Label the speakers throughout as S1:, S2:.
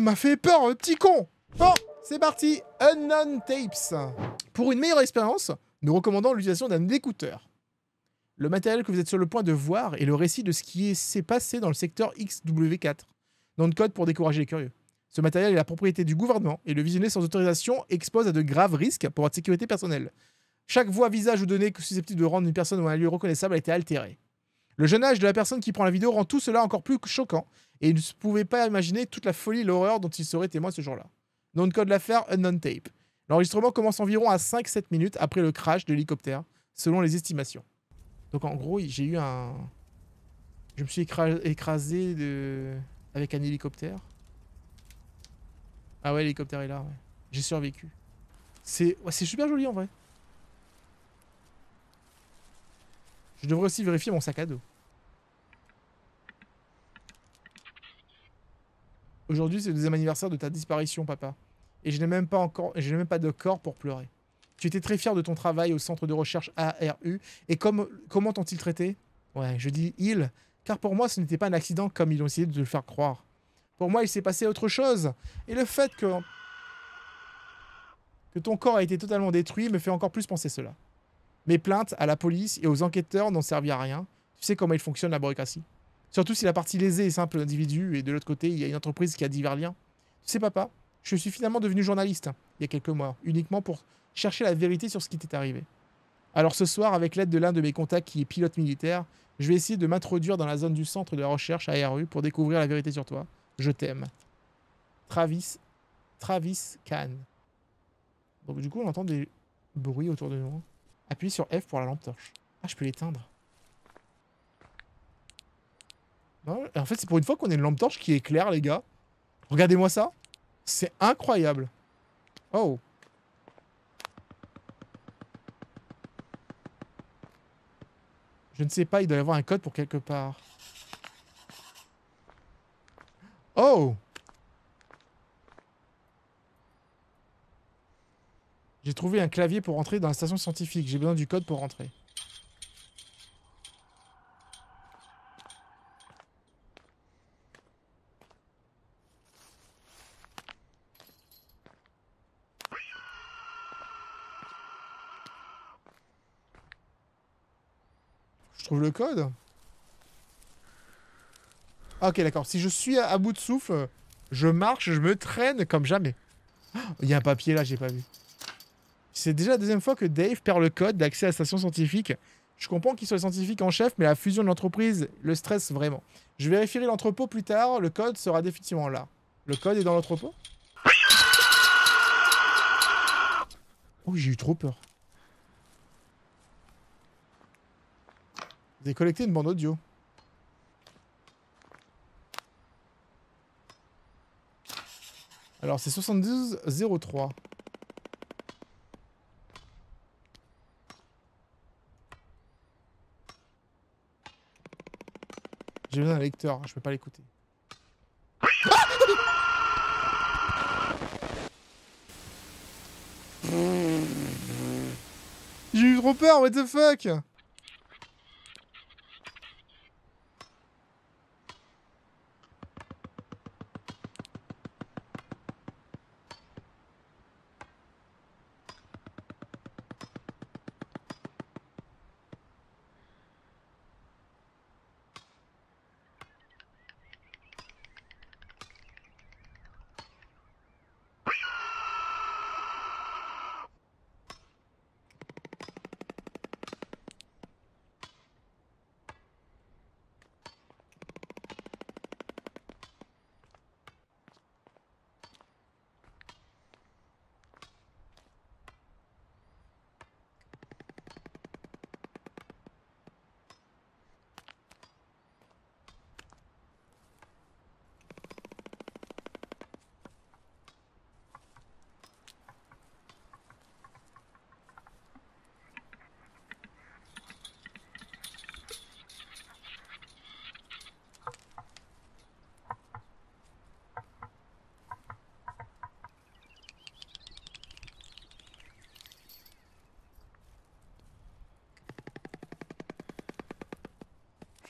S1: m'a fait peur, le petit con. Bon, c'est parti. Unknown Tapes. Pour une meilleure expérience, nous recommandons l'utilisation d'un écouteur. Le matériel que vous êtes sur le point de voir est le récit de ce qui s'est passé dans le secteur XW4. Nom de code pour décourager les curieux. Ce matériel est la propriété du gouvernement et le visionner sans autorisation expose à de graves risques pour votre sécurité personnelle. Chaque voix, visage ou donnée susceptible de rendre une personne ou un lieu reconnaissable a été altérée. Le jeune âge de la personne qui prend la vidéo rend tout cela encore plus choquant et il ne pouvait pas imaginer toute la folie et l'horreur dont il serait témoin ce jour-là. Nom de code de l'affaire, Unknown Tape. L'enregistrement commence environ à 5-7 minutes après le crash de l'hélicoptère, selon les estimations. Donc en gros, j'ai eu un... Je me suis écrasé avec un hélicoptère. Ah ouais, l'hélicoptère est là, ouais. J'ai survécu. C'est super joli en vrai. Je devrais aussi vérifier mon sac à dos. Aujourd'hui, c'est le deuxième anniversaire de ta disparition, papa. Et je n'ai même pas de corps pour pleurer. Tu étais très fier de ton travail au centre de recherche ARU. Et comment t'ont-ils traité? Ouais, je dis « il », car pour moi, ce n'était pas un accident comme ils ont essayé de le faire croire. Pour moi, il s'est passé autre chose. Et le fait que ton corps a été totalement détruit me fait encore plus penser cela. Mes plaintes à la police et aux enquêteurs n'ont servi à rien. Tu sais comment il fonctionne la bureaucratie. Surtout si la partie lésée est simple individu et de l'autre côté, il y a une entreprise qui a divers liens. Tu sais, papa, je suis finalement devenu journaliste il y a quelques mois, uniquement pour chercher la vérité sur ce qui t'est arrivé. Alors ce soir, avec l'aide de l'un de mes contacts qui est pilote militaire, je vais essayer de m'introduire dans la zone du centre de la recherche ARU pour découvrir la vérité sur toi. Je t'aime. Travis Kahn. Donc du coup, on entend des bruits autour de nous. Appuie sur F pour la lampe torche. Ah, je peux l'éteindre. En fait, c'est pour une fois qu'on a une lampe torche qui éclaire, les gars. Regardez-moi ça. C'est incroyable. Oh. Je ne sais pas, il doit y avoir un code pour quelque part. Oh. J'ai trouvé un clavier pour entrer dans la station scientifique. J'ai besoin du code pour rentrer. Je trouve le code. Ah, ok, d'accord. Si je suis à bout de souffle, je marche, je me traîne comme jamais. Il y a un papier là, j'ai pas vu. C'est déjà la deuxième fois que Dave perd le code d'accès à la station scientifique. Je comprends qu'il soit le scientifique en chef, mais la fusion de l'entreprise le stresse vraiment. Je vérifierai l'entrepôt plus tard, le code sera définitivement là. Le code est dans l'entrepôt? Oh, j'ai eu trop peur. Vous avez collecté une bande audio. Alors, c'est 7203. J'ai besoin d'un lecteur, je peux pas l'écouter. J'ai eu trop peur, what the fuck?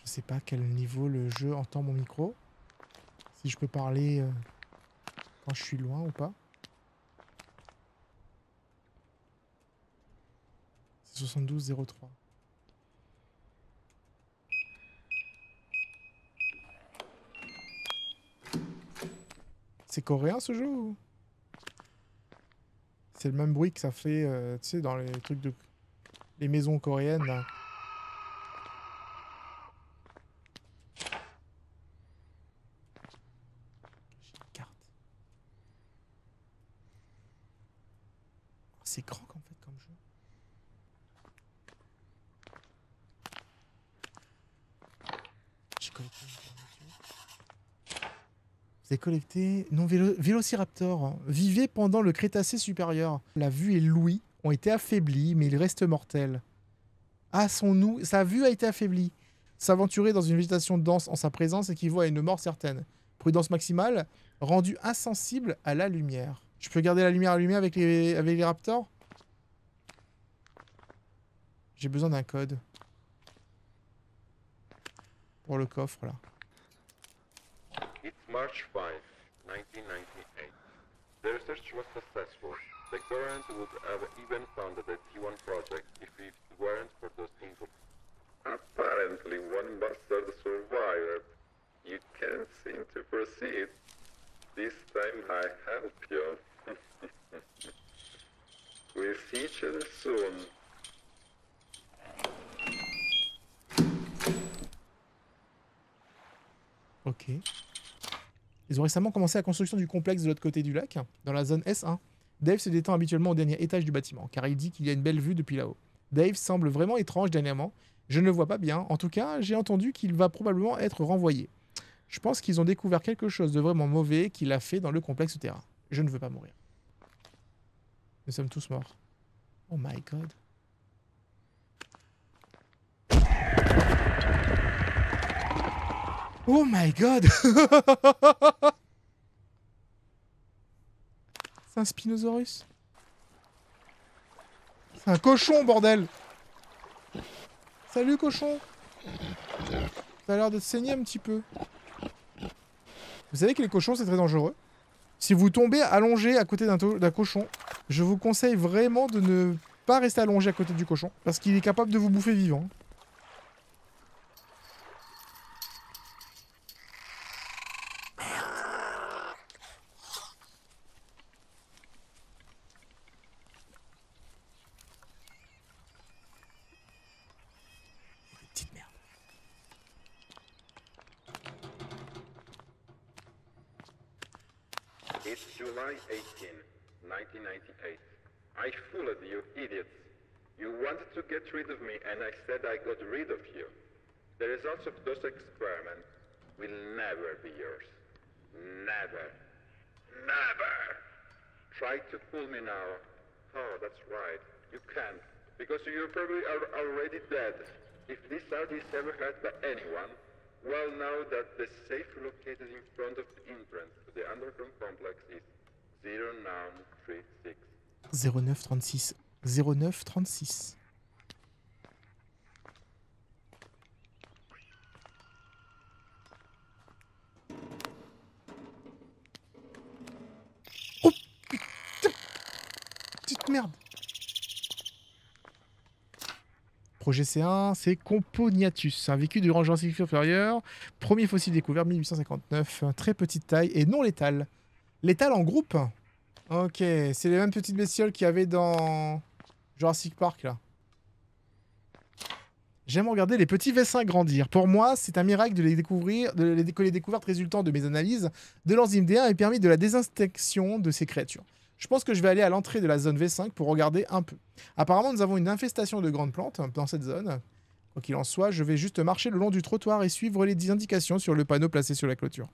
S1: Je sais pas à quel niveau le jeu entend mon micro. Si je peux parler Quand je suis loin ou pas. C'est 7203. C'est coréen ce jeu ou... C'est le même bruit que ça fait, tu sais, dans les trucs de... Les maisons coréennes, là. J'ai une carte. Oh, c'est grand, en fait, comme jeu. J'ai collecté une fourniture. Vous avez collecté... Non, Vélociraptor. Vivait pendant le Crétacé supérieur. La vue et l'ouïe ont été affaiblis, mais il reste mortel. Ah, sa vue a été affaiblie. S'aventurer dans une végétation dense en sa présence équivaut à une mort certaine. Prudence maximale, rendu insensible à la lumière. Je peux garder la lumière allumée avec les raptors? J'ai besoin d'un code. Pour le coffre, là.
S2: It's March 5, 1998. The research was successful. The government would have even funded the T1 project if it weren't for those inputs. Apparently, one bastard survived. You can't seem to proceed. This time I help you. We'll see each other soon.
S1: Ok. Ils ont récemment commencé la construction du complexe de l'autre côté du lac, dans la zone S1. Dave se détend habituellement au dernier étage du bâtiment, car il dit qu'il y a une belle vue depuis là-haut. Dave semble vraiment étrange dernièrement. Je ne le vois pas bien. En tout cas, j'ai entendu qu'il va probablement être renvoyé. Je pense qu'ils ont découvert quelque chose de vraiment mauvais qu'il a fait dans le complexe terrain. Je ne veux pas mourir. Nous sommes tous morts. Oh my god. Oh my god. C'est un Spinosaurus. C'est un cochon, bordel. Salut, cochon. Ça a l'air de te saigner un petit peu. Vous savez que les cochons, c'est très dangereux. Si vous tombez allongé à côté d'un cochon, je vous conseille vraiment de ne pas rester allongé à côté du cochon, parce qu'il est capable de vous bouffer vivant. Petite merde.
S2: It's July 18, 1998. I fooled you, idiots. You wanted to get rid of me, and I said I got rid of you. The results of those experiments will never be yours. Never. Never! Try to fool me now. Oh, that's right. You can't, because you probably are already dead. If this audio is ever heard by anyone, well, know that the safe located in front of the entrance to the underground complex is 0936.
S1: 0936. 0936. Oh putain. Petite merde. Projet C1, c'est Compognathus, un vécu durant le Jurassique supérieur. Premier fossile découvert 1859, très petite taille et non létal. Létal en groupe. Ok, c'est les mêmes petites bestioles qu'il y avait dans Jurassic Park là. J'aime regarder les petits vessins grandir. Pour moi, c'est un miracle de les découvrir, que les découvertes résultant de mes analyses de l'enzyme D1 aient permis de la désinfection de ces créatures. Je pense que je vais aller à l'entrée de la zone V5 pour regarder un peu. Apparemment, nous avons une infestation de grandes plantes dans cette zone. Quoi qu'il en soit, je vais juste marcher le long du trottoir et suivre les indications sur le panneau placé sur la clôture.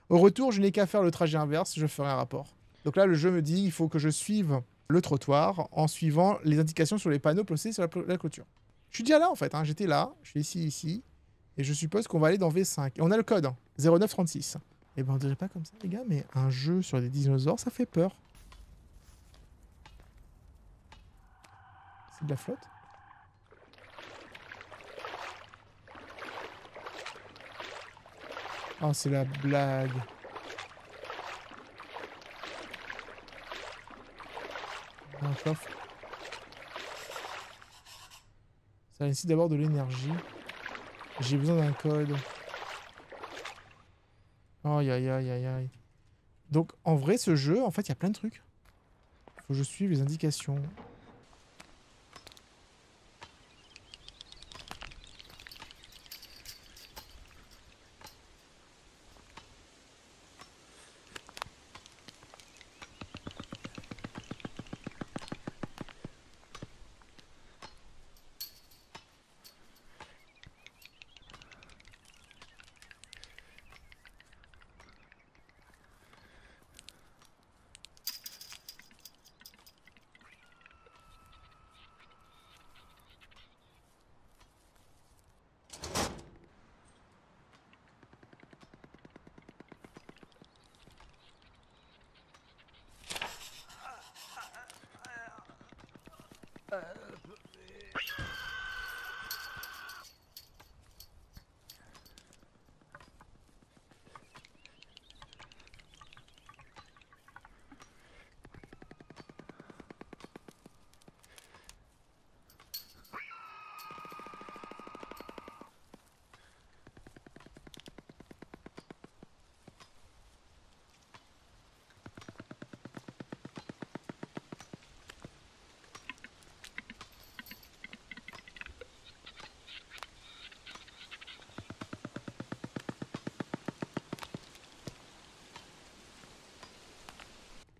S1: Au retour, je n'ai qu'à faire le trajet inverse, je ferai un rapport. Donc là, le jeu me dit qu'il faut que je suive le trottoir en suivant les indications sur les panneaux placés sur la clôture. Je suis déjà là en fait, hein. J'étais là, je suis ici, et je suppose qu'on va aller dans V5. Et on a le code, 0936. Et ben on dirait pas comme ça les gars, mais un jeu sur des dinosaures, ça fait peur. C'est de la flotte? Oh, c'est la blague. Un coffre. Ça nécessite d'abord de l'énergie. J'ai besoin d'un code. Aïe aïe aïe aïe aïe. Donc en vrai ce jeu, en fait il y a plein de trucs. Faut que je suive les indications.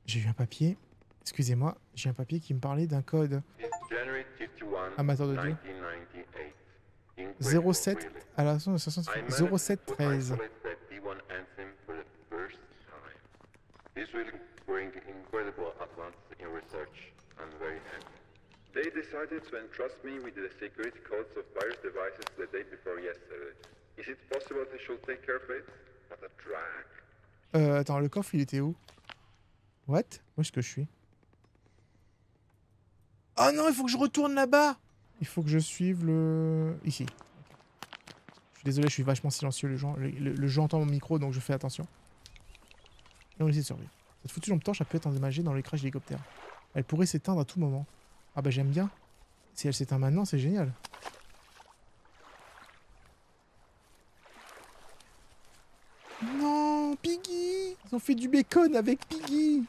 S1: J'ai eu un papier. Excusez-moi, j'ai un papier qui me parlait d'un code. Amateur de Dieu. 07 à la fin de 0713.
S2: They decided to entrust me with the security codes of various devices the day before yesterday. Is it possible they should take care of it? What a drag.
S1: Attends, le coffre il était où? What? Où est-ce que je suis? Oh non, il faut que je retourne là-bas! Il faut que je suive le... Ici. Je suis désolé, je suis vachement silencieux, le jeu entend mon micro, donc je fais attention. Et on essaie de survivre. Cette foutue lampe torche a pu être endommagée dans les crashs d'hélicoptère. Elle pourrait s'éteindre à tout moment. Ah bah j'aime bien. Si elle s'éteint maintenant, c'est génial. Non, Piggy! Ils ont fait du bacon avec Piggy!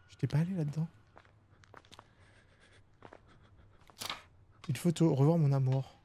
S1: J'étais pas allé là-dedans. Une photo, revoir mon amour.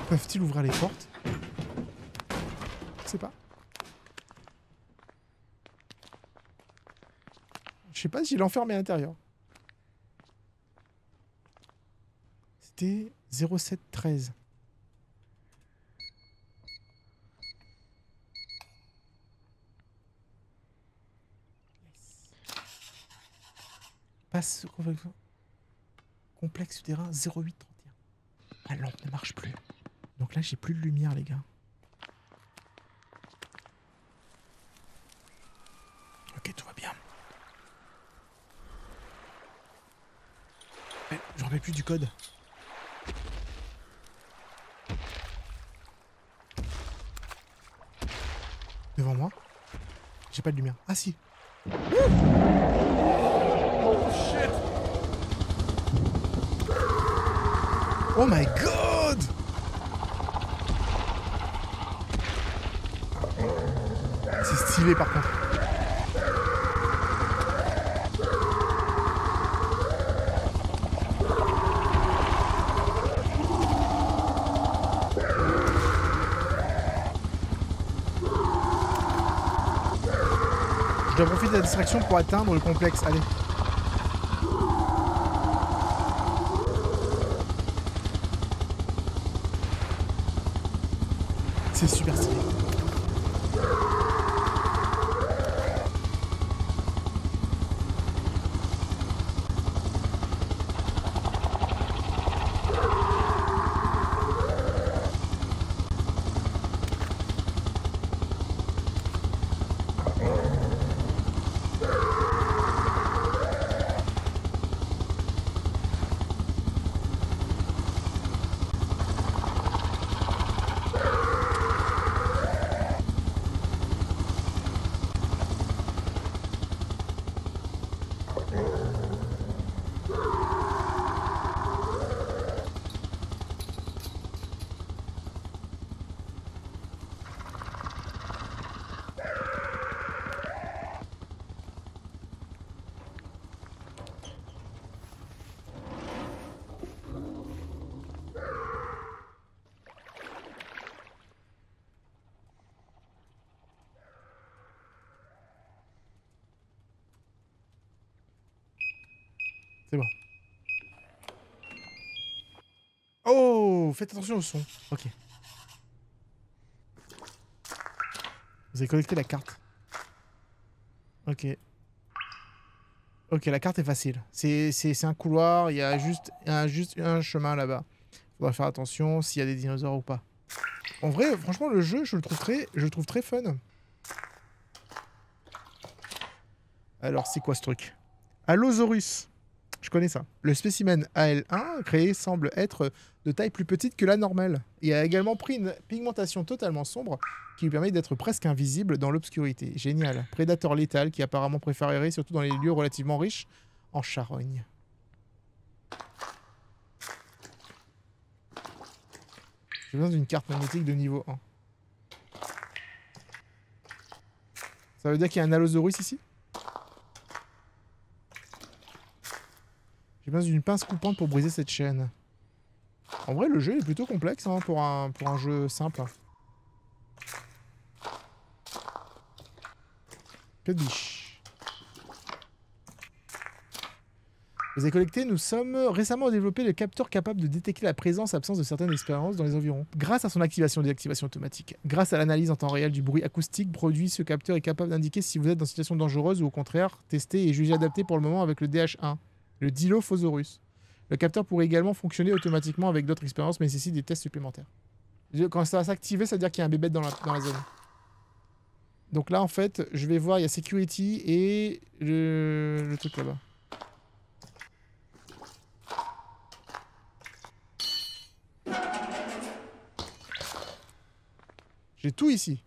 S1: Peuvent-ils ouvrir les portes? Je sais pas. Je sais pas si l'enfermé à l'intérieur. C'était 0713. Passe complexe souterrain 0831. Ma lampe ne marche plus. Donc là, j'ai plus de lumière, les gars. Ok, tout va bien. J'en rappelle plus du code. Devant moi. J'ai pas de lumière. Ah si.
S3: Oh shit!
S1: Oh my god! C'est stylé par contre. Je dois profiter de la distraction pour atteindre le complexe. Allez. C'est super stylé. C'est bon. Oh, faites attention au son. Ok. Vous avez collecté la carte. Ok. Ok, la carte est facile. C'est un couloir, il y a juste un chemin là-bas. Faudra faire attention s'il y a des dinosaures ou pas. En vrai, franchement, le jeu, je le trouve très fun. Alors, c'est quoi ce truc? Allosaurus. Je connais ça. Le spécimen AL1 créé semble être de taille plus petite que la normale. Il a également pris une pigmentation totalement sombre qui lui permet d'être presque invisible dans l'obscurité. Génial. Prédateur létal qui apparemment préfère errer surtout dans les lieux relativement riches en charognes. J'ai besoin d'une carte magnétique de niveau 1. Ça veut dire qu'il y a un Allosaurus ici? J'ai besoin d'une pince coupante pour briser cette chaîne. En vrai, le jeu est plutôt complexe hein, pour un jeu simple. Que de biche. Vous avez collecté, nous sommes récemment développé le capteur capable de détecter la présence et l'absence de certaines expériences dans les environs. Grâce à son activation et désactivation automatique. Grâce à l'analyse en temps réel du bruit acoustique produit, ce capteur est capable d'indiquer si vous êtes dans une situation dangereuse ou au contraire, testé et jugé adapté pour le moment avec le DH1. Le Dilophosaurus. Le capteur pourrait également fonctionner automatiquement avec d'autres expériences, mais nécessite des tests supplémentaires. Quand ça va s'activer, ça veut dire qu'il y a un bébête dans la zone. Donc là, en fait, je vais voir, il y a Security et le truc là-bas. J'ai tout ici.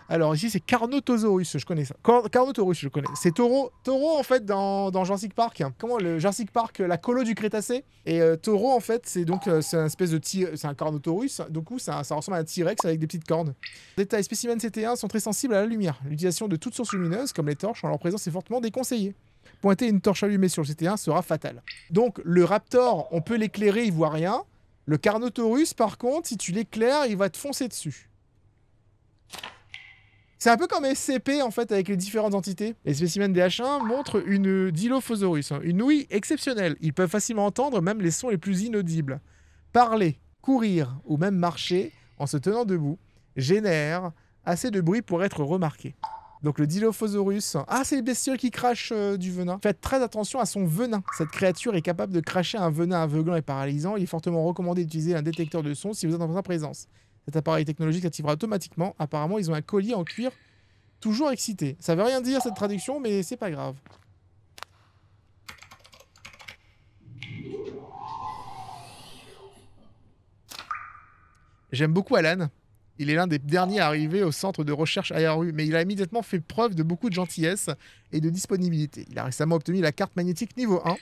S1: Alors ici c'est Carnotaurus, je connais ça. Carnotaurus, je connais. C'est Taureau en fait dans Jurassic Park. Comment le Jurassic Park, la colo du Crétacé. Et Taureau en fait c'est donc c'est un espèce de c'est un Carnotaurus. Du coup ça ressemble à un T-Rex avec des petites cornes. Les détails spécimens CT1 sont très sensibles à la lumière. L'utilisation de toutes sources lumineuses comme les torches en leur présence est fortement déconseillée. Pointer une torche allumée sur le CT1 sera fatal. Donc le Raptor, on peut l'éclairer, il voit rien. Le Carnotaurus par contre, si tu l'éclaires, il va te foncer dessus. C'est un peu comme SCP en fait avec les différentes entités. Les spécimens DH1 montrent une Dilophosaurus, une ouïe exceptionnelle. Ils peuvent facilement entendre même les sons les plus inaudibles. Parler, courir ou même marcher en se tenant debout génère assez de bruit pour être remarqué. Donc le Dilophosaurus, c'est les bestioles qui crachent du venin. Faites très attention à son venin. Cette créature est capable de cracher un venin aveuglant et paralysant. Il est fortement recommandé d'utiliser un détecteur de son si vous êtes en sa présence. Cet appareil technologique s'activera automatiquement. Apparemment, ils ont un collier en cuir toujours excité. Ça veut rien dire cette traduction, mais c'est pas grave. J'aime beaucoup Alan. Il est l'un des derniers à arriver au centre de recherche ARU, mais il a immédiatement fait preuve de beaucoup de gentillesse et de disponibilité. Il a récemment obtenu la carte magnétique niveau 1,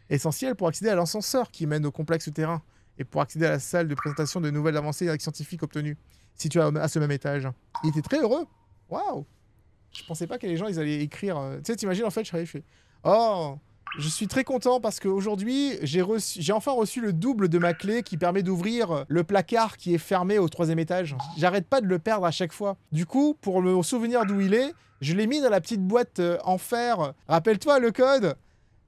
S1: essentielle pour accéder à l'ascenseur qui mène au complexe terrain, et pour accéder à la salle de présentation de nouvelles avancées scientifiques obtenues, située à ce même étage. Il était très heureux. Waouh! Je pensais pas que les gens ils allaient écrire... Tu sais, t'imagines en fait, je fait... Oh, je suis très content parce qu'aujourd'hui, j'ai enfin reçu le double de ma clé qui permet d'ouvrir le placard qui est fermé au 3e étage. J'arrête pas de le perdre à chaque fois. Du coup, pour me souvenir d'où il est, Je l'ai mis dans la petite boîte en fer. Rappelle-toi le code.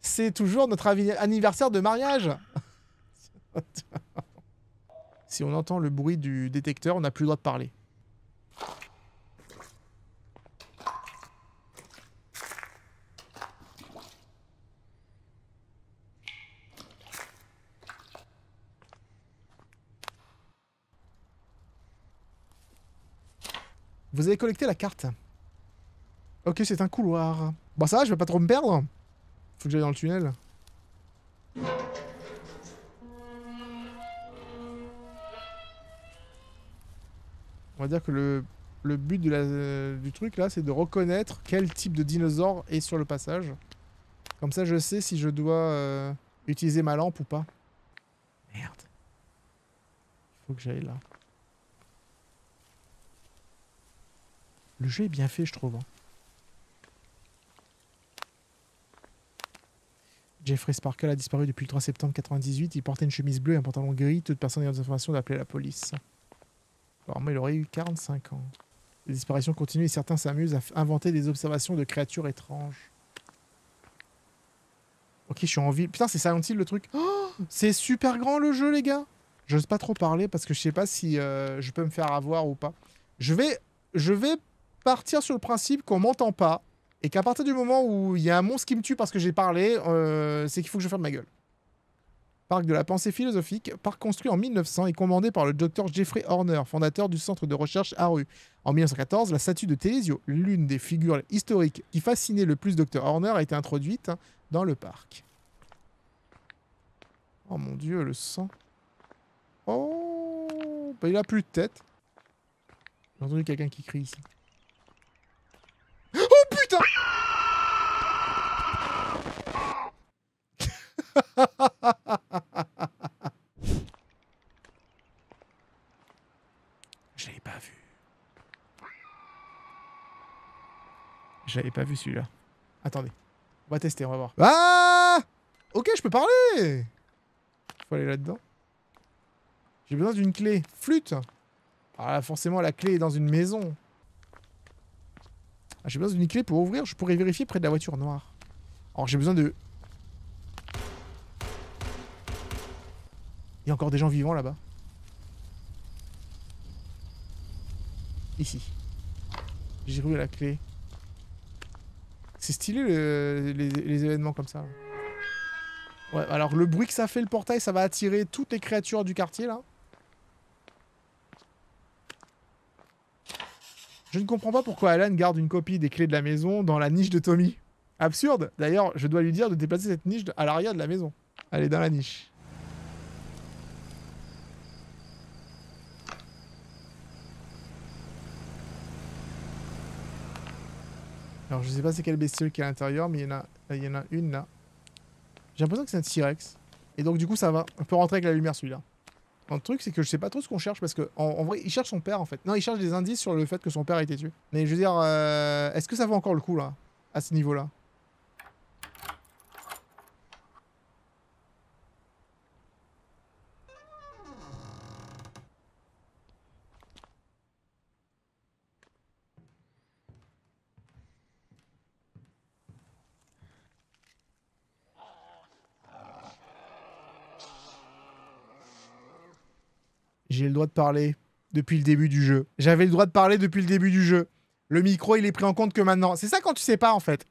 S1: C'est toujours notre anniversaire de mariage. Si on entend le bruit du détecteur, on n'a plus le droit de parler. Vous avez collecté la carte. Ok, c'est un couloir. Bon, ça va, je vais pas trop me perdre. Faut que j'aille dans le tunnel. On va dire que le but de du truc là, c'est de reconnaître quel type de dinosaure est sur le passage. Comme ça, je sais si je dois utiliser ma lampe ou pas. Merde. Faut que j'aille là. Le jeu est bien fait, je trouve. Hein. Jeffrey Sparkle a disparu depuis le 3 septembre 1998. Il portait une chemise bleue et un pantalon gris. Toute personne ayant des informations d'appeler la police. Apparemment, il aurait eu 45 ans. Les disparitions continuent et certains s'amusent à inventer des observations de créatures étranges. Ok, je suis en ville. Putain, c'est Silent Hill le truc. Oh, c'est super grand le jeu, les gars. J'ose pas trop parler parce que je sais pas si je peux me faire avoir ou pas. Je vais partir sur le principe qu'on m'entend pas et qu'à partir du moment où il y a un monstre qui me tue parce que j'ai parlé, c'est qu'il faut que je ferme ma gueule. Parc de la pensée philosophique, parc construit en 1900 et commandé par le docteur Jeffrey Horner, fondateur du centre de recherche Haru. En 1914, la statue de Télésio, l'une des figures historiques qui fascinait le plus Dr Horner, a été introduite dans le parc. Oh mon dieu, le sang. Oh, bah il a plus de tête. J'ai entendu quelqu'un qui crie ici. Oh putain! Je l'avais pas vu. Je l'avais pas vu celui-là. Attendez. On va tester, on va voir. Ah! Ok, je peux parler! Faut aller là-dedans. J'ai besoin d'une clé. Flûte! Ah là, forcément, la clé est dans une maison. Ah, j'ai besoin d'une clé pour ouvrir. Je pourrais vérifier près de la voiture noire. Alors, j'ai besoin de... Il y a encore des gens vivants là-bas. Ici. J'ai trouvé la clé. C'est stylé les événements comme ça. Ouais, alors le bruit que ça fait le portail, ça va attirer toutes les créatures du quartier là. Je ne comprends pas pourquoi Alan garde une copie des clés de la maison dans la niche de Tommy. Absurde. D'ailleurs, je dois lui dire de déplacer cette niche à l'arrière de la maison. Elle est dans la niche. Alors je sais pas c'est quelle bestiole qui est à l'intérieur, mais il y en a une là. J'ai l'impression que c'est un T-Rex. Et donc du coup ça va. On peut rentrer avec la lumière celui-là. Le truc c'est que je sais pas trop ce qu'on cherche parce que en vrai il cherche son père en fait. Non, il cherche des indices sur le fait que son père a été tué. Mais je veux dire, est-ce que ça vaut encore le coup là, à ce niveau-là? J'ai le droit de parler depuis le début du jeu. J'avais le droit de parler depuis le début du jeu. Le micro, il est pris en compte que maintenant. C'est ça quand tu sais pas, en fait.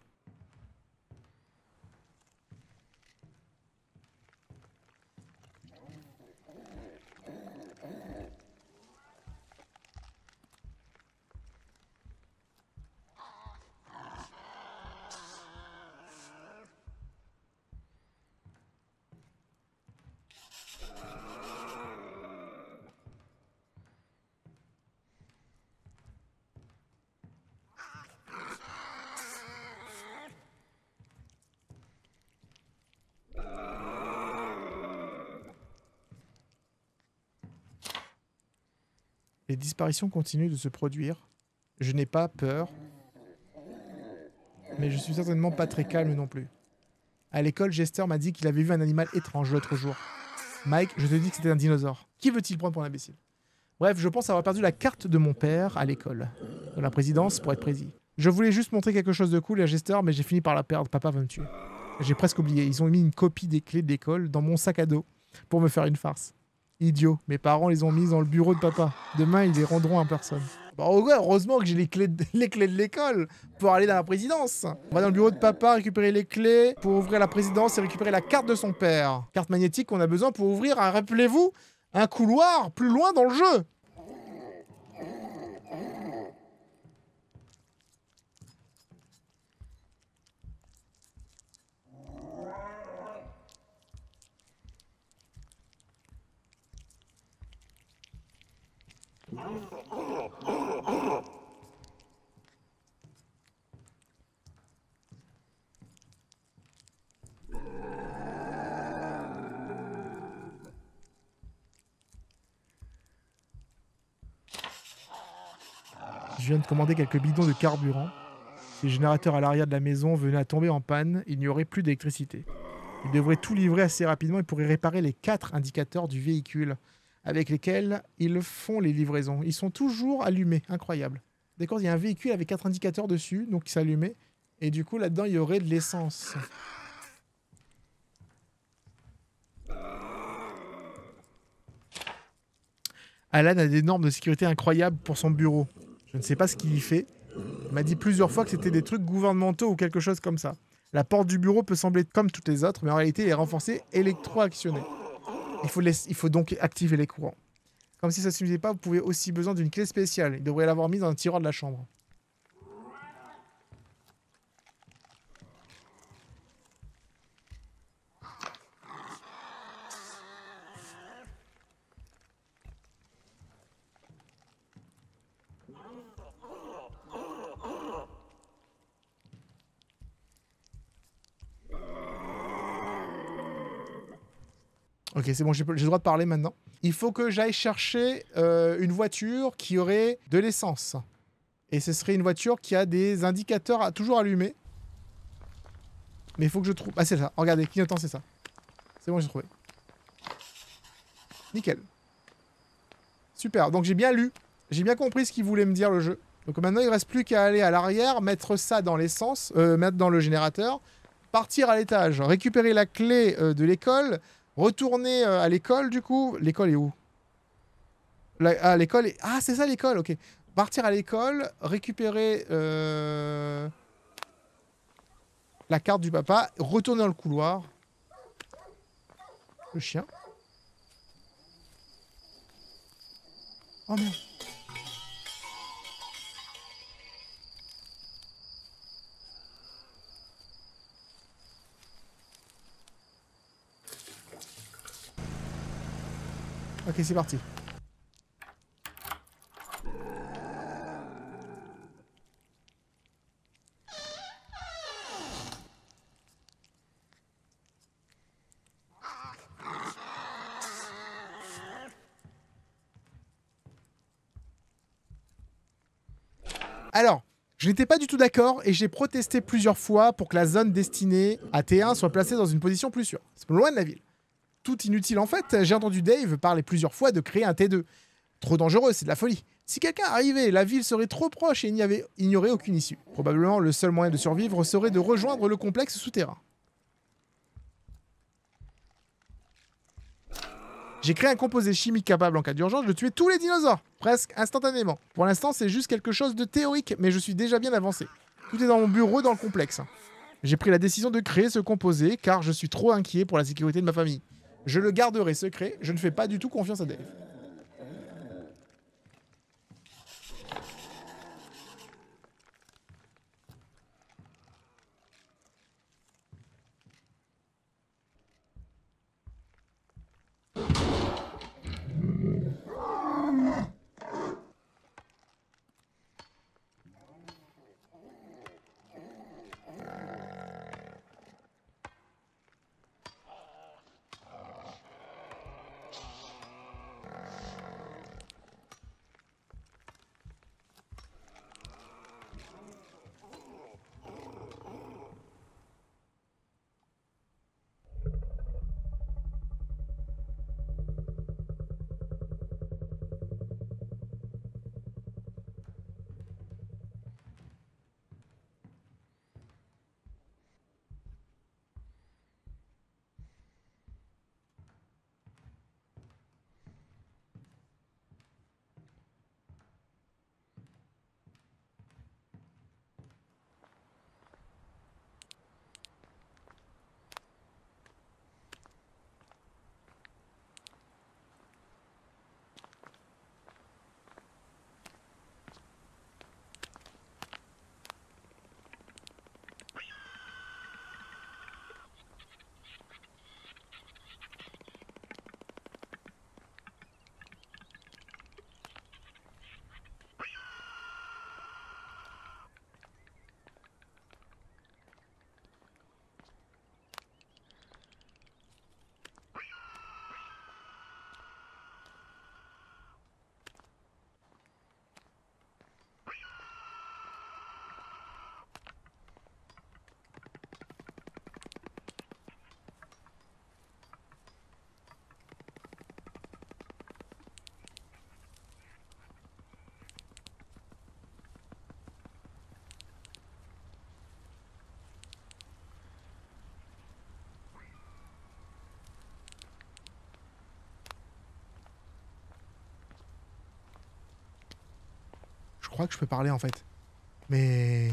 S1: Les disparitions continuent de se produire. Je n'ai pas peur. Mais je suis certainement pas très calme non plus. À l'école, Jester m'a dit qu'il avait vu un animal étrange l'autre jour. Mike, je te dis que c'était un dinosaure. Qui veut-il prendre pour un imbécile? Bref, je pense avoir perdu la carte de mon père à l'école. Dans la présidence, pour être précis. Je voulais juste montrer quelque chose de cool à Jester, mais j'ai fini par la perdre. Papa va me tuer. J'ai presque oublié. Ils ont mis une copie des clés de l'école dans mon sac à dos pour me faire une farce. Idiot. Mes parents les ont mises dans le bureau de papa. Demain, ils les rendront en personne. Bon, ouais, heureusement que j'ai les clés de l'école pour aller dans la présidence. On va dans le bureau de papa récupérer les clés pour ouvrir la présidence et récupérer la carte de son père. Carte magnétique qu'on a besoin pour ouvrir, rappelez-vous, un couloir plus loin dans le jeu. Je viens de commander quelques bidons de carburant. Si le générateur à l'arrière de la maison venait à tomber en panne, il n'y aurait plus d'électricité. Il devrait tout livrer assez rapidement et pourrait réparer les 4 indicateurs du véhicule avec lesquels ils font les livraisons. Ils sont toujours allumés, incroyable. D'accord, il y a un véhicule avec 4 indicateurs dessus, donc il s'allumait. Et du coup, là-dedans, il y aurait de l'essence. Alan a des normes de sécurité incroyables pour son bureau. Je ne sais pas ce qu'il y fait. Il m'a dit plusieurs fois que c'était des trucs gouvernementaux ou quelque chose comme ça. La porte du bureau peut sembler comme toutes les autres, mais en réalité, elle est renforcée électro-actionnée. Il faut donc activer les courants. Comme si ça ne suffisait pas, vous pouvez aussi besoin d'une clé spéciale. Il devrait l'avoir mise dans un tiroir de la chambre. Ok, c'est bon, j'ai le droit de parler maintenant. Il faut que j'aille chercher une voiture qui aurait de l'essence. Et ce serait une voiture qui a des indicateurs toujours allumés. Mais il faut que je trouve... Ah, c'est ça. Regardez, clignotant, c'est ça. C'est bon, j'ai trouvé. Nickel. Super. Donc j'ai bien lu. J'ai bien compris ce qu'il voulait me dire, le jeu. Donc maintenant, il ne reste plus qu'à aller à l'arrière, mettre ça dans l'essence, mettre dans le générateur, partir à l'étage, récupérer la clé de l'école... Retourner à l'école, du coup. L'école est où? Ah, l'école est... Ah, c'est ça, l'école, ok. Partir à l'école, récupérer la carte du papa, retourner dans le couloir. Le chien. Oh merde. Ok, c'est parti. Alors, je n'étais pas du tout d'accord et j'ai protesté plusieurs fois pour que la zone destinée à T1 soit placée dans une position plus sûre. C'est loin de la ville. Tout inutile en fait, j'ai entendu Dave parler plusieurs fois de créer un T2. Trop dangereux, c'est de la folie. Si quelqu'un arrivait, la ville serait trop proche et il n'y aurait aucune issue. Probablement, le seul moyen de survivre serait de rejoindre le complexe souterrain. J'ai créé un composé chimique capable en cas d'urgence de tuer tous les dinosaures, presque instantanément. Pour l'instant, c'est juste quelque chose de théorique, mais je suis déjà bien avancé. Tout est dans mon bureau dans le complexe. J'ai pris la décision de créer ce composé car je suis trop inquiet pour la sécurité de ma famille. Je le garderai secret, je ne fais pas du tout confiance à Dave. crois que je peux parler en fait. Mais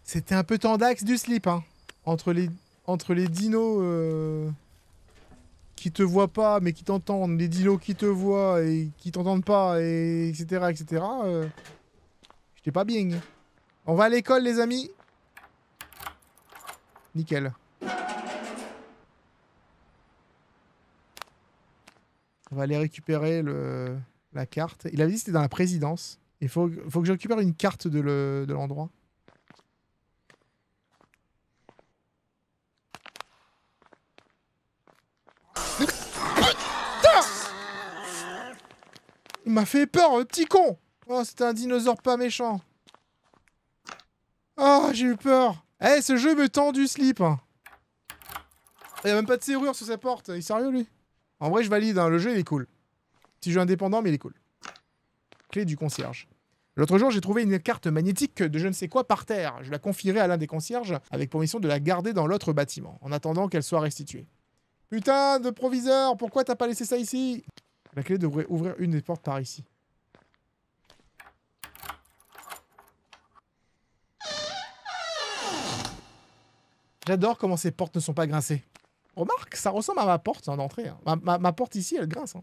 S1: c'était un peu tendax du slip, hein. Entre les dinos qui te voient pas mais qui t'entendent, les dinos qui te voient et qui t'entendent pas, et etc. etc. J'étais pas bien. On va à l'école les amis. Nickel. On va aller récupérer la carte. Il avait dit que c'était dans la présidence. Il faut que je récupère une carte de l'endroit. Il m'a fait peur, le petit con. Oh, c'était un dinosaure pas méchant. Oh, j'ai eu peur. Eh, ce jeu me tend du slip. Il y a même pas de serrure sur sa porte. Il est sérieux, lui? En vrai, je valide, hein. Le jeu, il est cool. Petit jeu indépendant, mais il est cool. Clé du concierge. L'autre jour, j'ai trouvé une carte magnétique de je ne sais quoi par terre. Je la confierai à l'un des concierges avec pour mission de la garder dans l'autre bâtiment, en attendant qu'elle soit restituée. Putain de proviseur, pourquoi t'as pas laissé ça ici? La clé devrait ouvrir une des portes par ici. J'adore comment ces portes ne sont pas grincées. Remarque, ça ressemble à ma porte d'entrée. Hein. Ma porte ici, elle grince. Hein.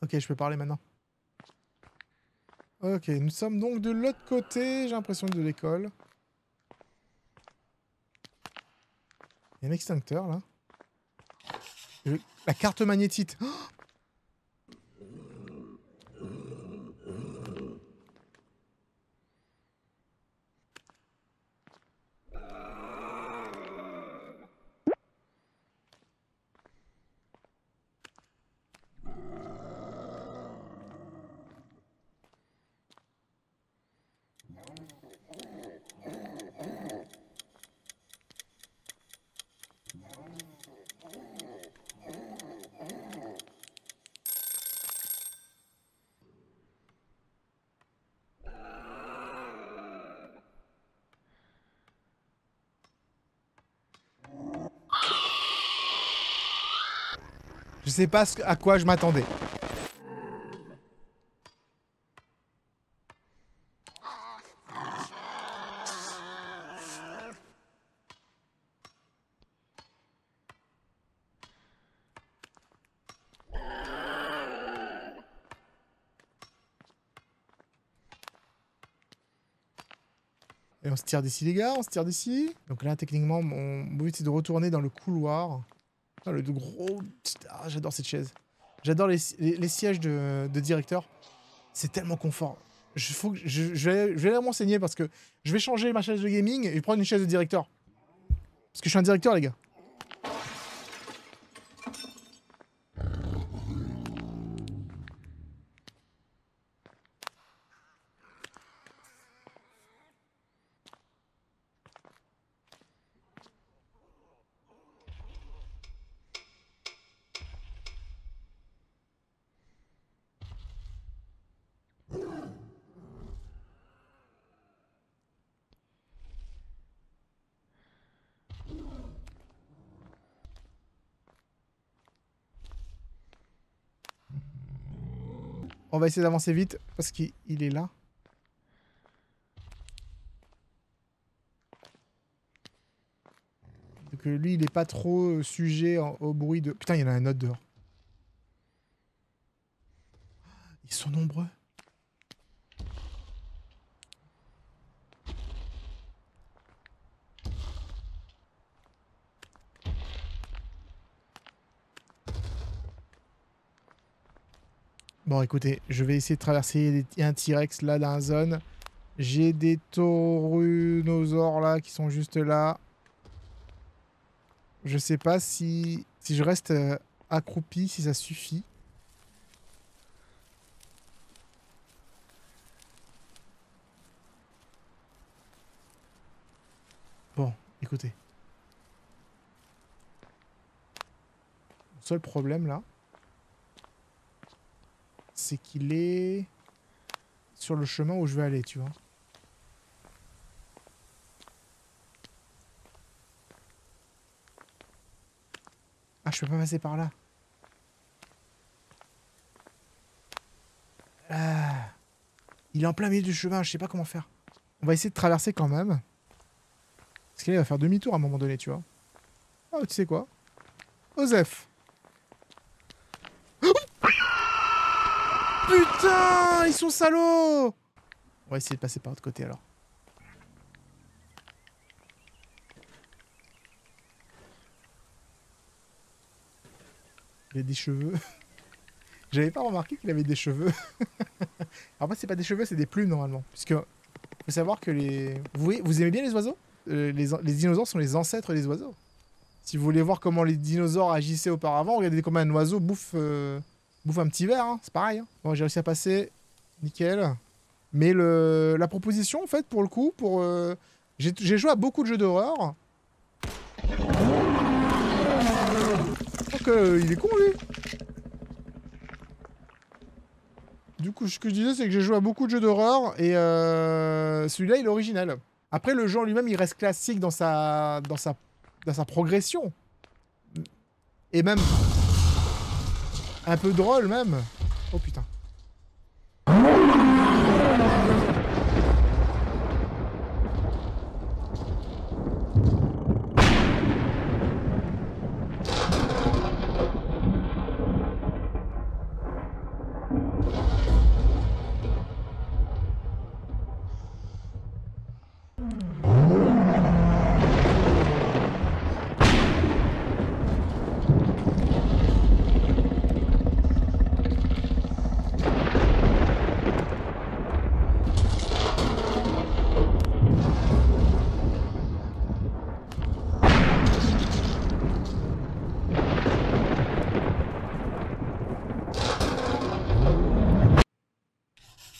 S1: Ok, je peux parler maintenant. Ok, nous sommes donc de l'autre côté, j'ai l'impression, de l'école. Il y a un extincteur, là. La carte magnétite. Oh, je sais pas à quoi je m'attendais. Et on se tire d'ici, les gars, on se tire d'ici. Donc là, techniquement, mon but, c'est de retourner dans le couloir. Ah, le gros... Ah, j'adore cette chaise. J'adore les sièges de directeur. C'est tellement confort. Je vais aller m'enseigner parce que je vais changer ma chaise de gaming et prendre une chaise de directeur. Parce que je suis un directeur, les gars. On va essayer d'avancer vite parce qu'il est là. Donc lui, il est pas trop sujet au bruit de... Putain, il y en a un autre dehors. Ils sont nombreux. Bon, écoutez, je vais essayer de traverser. Il y a un T-Rex là dans la zone. J'ai des taurunosaures là qui sont juste là. Je sais pas si je reste accroupi, si ça suffit. Bon, écoutez. Le seul problème là, c'est qu'il est sur le chemin où je vais aller, tu vois. Ah, je peux pas passer par là. Ah. Il est en plein milieu du chemin, je sais pas comment faire. On va essayer de traverser quand même. Parce qu'il va faire demi-tour à un moment donné, tu vois. Oh, tu sais quoi? Osef. Oh putain, ils sont salauds! On va essayer de passer par l'autre côté alors. Il a des cheveux. J'avais pas remarqué qu'il avait des cheveux. En fait, c'est pas des cheveux, c'est des plumes normalement. Puisque faut savoir que les... Vous aimez bien les oiseaux? Les dinosaures sont les ancêtres des oiseaux. Si vous voulez voir comment les dinosaures agissaient auparavant, regardez comment un oiseau bouffe un petit ver, hein. C'est pareil. Hein. Bon, j'ai réussi à passer. Nickel. Mais la proposition, en fait, pour le coup, j'ai joué à beaucoup de jeux d'horreur. Donc, il est con, lui. Du coup, ce que je disais, c'est que j'ai joué à beaucoup de jeux d'horreur et celui-là, il est original. Après, le jeu en lui-même, il reste classique dans sa progression. Et même un peu drôle, même. Oh putain.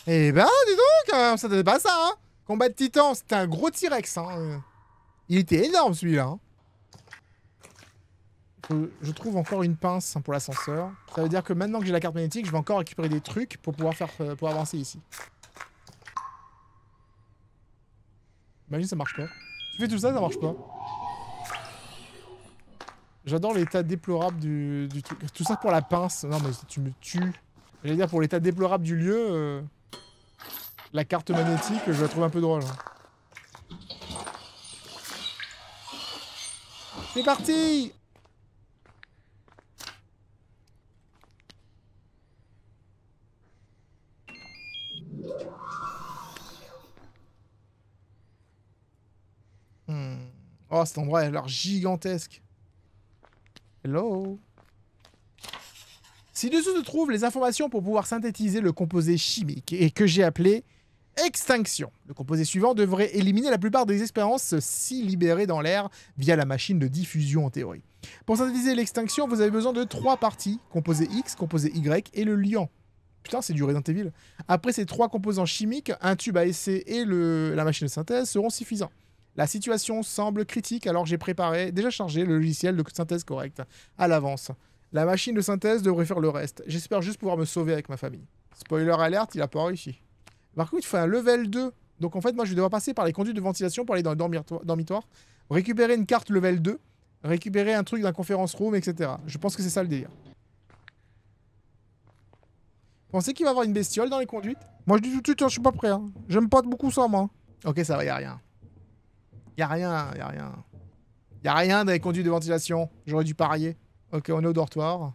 S1: Eh ben, dis donc, ça s'attendait pas à ça, hein. Combat de titan, c'était un gros T-Rex, hein. Il était énorme, celui-là. Hein. Je trouve encore une pince pour l'ascenseur. Ça veut dire que maintenant que j'ai la carte magnétique, je vais encore récupérer des trucs pour pouvoir pour avancer ici. Imagine, ça marche pas. Tu fais tout ça, ça marche pas. J'adore l'état déplorable du truc. Tout ça pour la pince. Non, mais tu me tues. J'allais dire, pour l'état déplorable du lieu... La carte magnétique, je la trouve un peu drôle. C'est parti! Oh, cet endroit a l'air gigantesque. Hello? Ci-dessous se trouvent les informations pour pouvoir synthétiser le composé chimique et que j'ai appelé extinction. Le composé suivant devrait éliminer la plupart des expériences si libérées dans l'air via la machine de diffusion en théorie. Pour synthétiser l'extinction, vous avez besoin de 3 parties, composé X, composé Y et le liant. Putain, c'est du Resident Evil. Après ces 3 composants chimiques, un tube à essai et la machine de synthèse seront suffisants. La situation semble critique, alors j'ai déjà chargé le logiciel de synthèse correct à l'avance. La machine de synthèse devrait faire le reste. J'espère juste pouvoir me sauver avec ma famille. Spoiler alerte, il a pas réussi. Par contre, il faut un level 2. Donc en fait, moi, je vais devoir passer par les conduits de ventilation pour aller dans le dormitoire, récupérer une carte level 2, récupérer un truc d'un conférence room, etc. Je pense que c'est ça le délire. Pensez qu'il va y avoir une bestiole dans les conduites? Moi je dis tout de suite, hein, je suis pas prêt. Hein. J'aime pas beaucoup ça, moi. Ok, ça va, y a rien. Y a rien, y a rien. Y a rien dans les conduites de ventilation. J'aurais dû parier. Ok, on est au dortoir.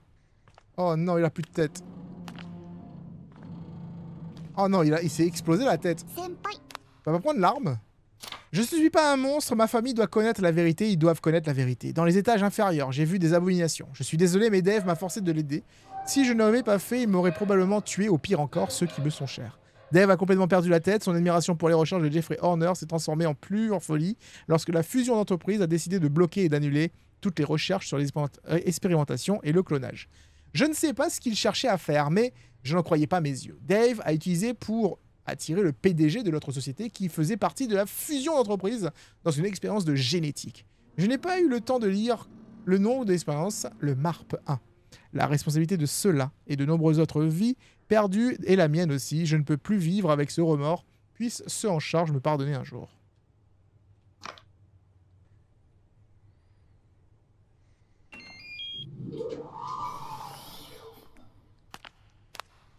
S1: Oh non, il a plus de tête. Oh non, il s'est explosé la tête. On va prendre l'arme. Je ne suis pas un monstre, ma famille doit connaître la vérité, ils doivent connaître la vérité. Dans les étages inférieurs, j'ai vu des abominations. Je suis désolé, mais Dave m'a forcé de l'aider. Si je n'avais pas fait, il m'aurait probablement tué, au pire encore, ceux qui me sont chers. Dave a complètement perdu la tête, son admiration pour les recherches de Jeffrey Horner s'est transformée en pure folie lorsque la fusion d'entreprises a décidé de bloquer et d'annuler toutes les recherches sur les expérimentations et le clonage. Je ne sais pas ce qu'il cherchait à faire, mais je n'en croyais pas mes yeux. Dave a utilisé pour attirer le PDG de l'autre société qui faisait partie de la fusion d'entreprises dans une expérience de génétique. Je n'ai pas eu le temps de lire le nom de l'expérience, le MARP 1. La responsabilité de cela et de nombreuses autres vies perdues est la mienne aussi. Je ne peux plus vivre avec ce remords. Puissent ceux en charge me pardonner un jour.